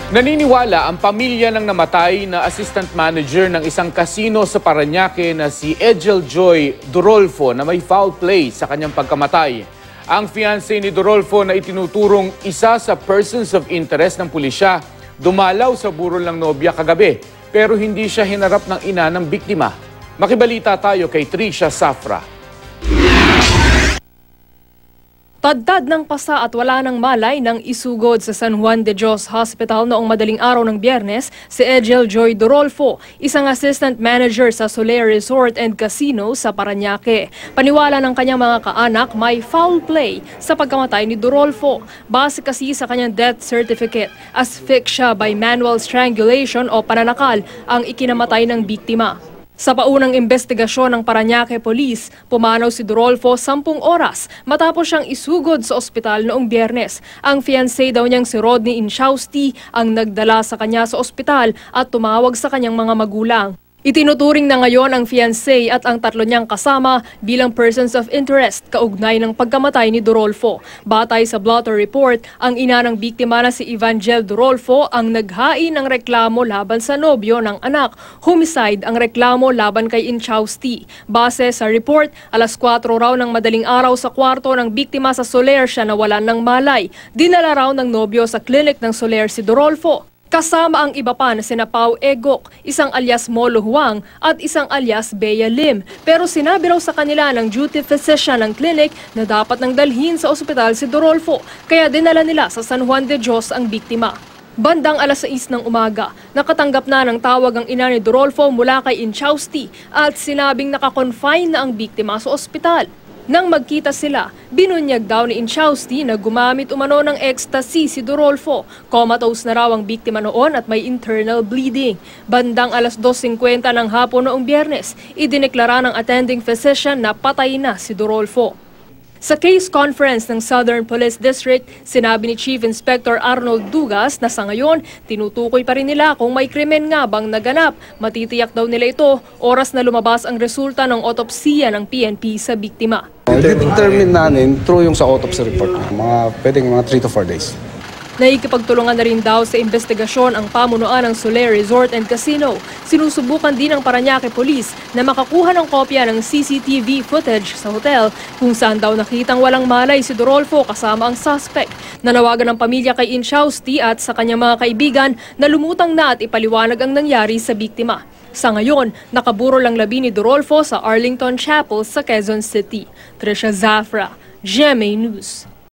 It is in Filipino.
Naniniwala ang pamilya ng namatay na assistant manager ng isang casino sa Parañaque na si Edgel Joy Durolfo na may foul play sa kanyang pagkamatay. Ang fiancé ni Durolfo na itinuturong isa sa persons of interest ng pulisya, dumalaw sa burol ng nobya kagabi pero hindi siya hinarap ng ina ng biktima. Makibalita tayo kay Trisha Safra. Tadtad ng pasa at wala ng malay nang isugod sa San Juan de Dios Hospital noong madaling araw ng Biyernes si Edgel Joy Durolfo, isang assistant manager sa Soler Resort and Casino sa Parañaque. Paniwala ng kanyang mga kaanak, may foul play sa pagkamatay ni Durolfo. Base kasi sa kanyang death certificate, asphyxia by manual strangulation o pananakal ang ikinamatay ng biktima. Sa paunang investigasyon ng Parañaque Police, pumanaw si Durolfo 10 oras matapos siyang isugod sa ospital noong Biyernes. Ang fiancé daw niyang si Rodney Inchausti ang nagdala sa kanya sa ospital at tumawag sa kanyang mga magulang. Itinuturing na ngayon ang fiancé at ang 3 niyang kasama bilang persons of interest kaugnay ng pagkamatay ni Durolfo. Batay sa blotter report, ang ina ng biktima na si Evangel Durolfo ang naghain ng reklamo laban sa nobyo ng anak. Homicide ang reklamo laban kay Inchausti. Base sa report, alas 4 raw ng madaling araw sa kwarto ng biktima sa Soler siya nawalan ng malay. Dinala raw ng nobyo sa klinik ng Soler si Durolfo. Kasama ang iba pa na sina Pao Egok, isang alias Molo Huang at isang alias Bea Lim. Pero sinabi raw sa kanila ng duty physician ng clinic na dapat nang dalhin sa ospital si Durolfo, kaya dinala nila sa San Juan de Dios ang biktima. Bandang alas 6 ng umaga, nakatanggap na ng tawag ang ina ni Durolfo mula kay Inchausti at sinabing nakakonfine na ang biktima sa ospital. Nang magkita sila, binunyag daw ni Inchausti na gumamit umano ng ecstasy si Durolfo. Comatose na raw ang biktima noon at may internal bleeding. Bandang alas 2:50 ng hapon noong Biyernes, idineklara ng attending physician na patay na si Durolfo. Sa case conference ng Southern Police District, sinabi ni Chief Inspector Arnold Dugas na sa ngayon, tinutukoy pa rin nila kung may krimen nga bang naganap. Matitiyak daw nila ito oras na lumabas ang resulta ng otopsiya ng PNP sa biktima. I-determine namin through yung sa autopsy report, pwedeng mga 3 to 4 days. Nakikipagtulungan na rin daw sa investigasyon ang pamunuan ng Soler Resort and Casino. Sinusubukan din ng Parañaque Police na makakuha ng kopya ng CCTV footage sa hotel kung saan daw nakitang walang malay si Durolfo kasama ang suspect. Nanawagan ng pamilya kay Inchausti at sa kanyang mga kaibigan na lumutang na at ipaliwanag ang nangyari sa biktima. Sa ngayon, nakaburo lang labi ni Durolfo sa Arlington Chapel sa Quezon City. Trisha Zafra, GMA News.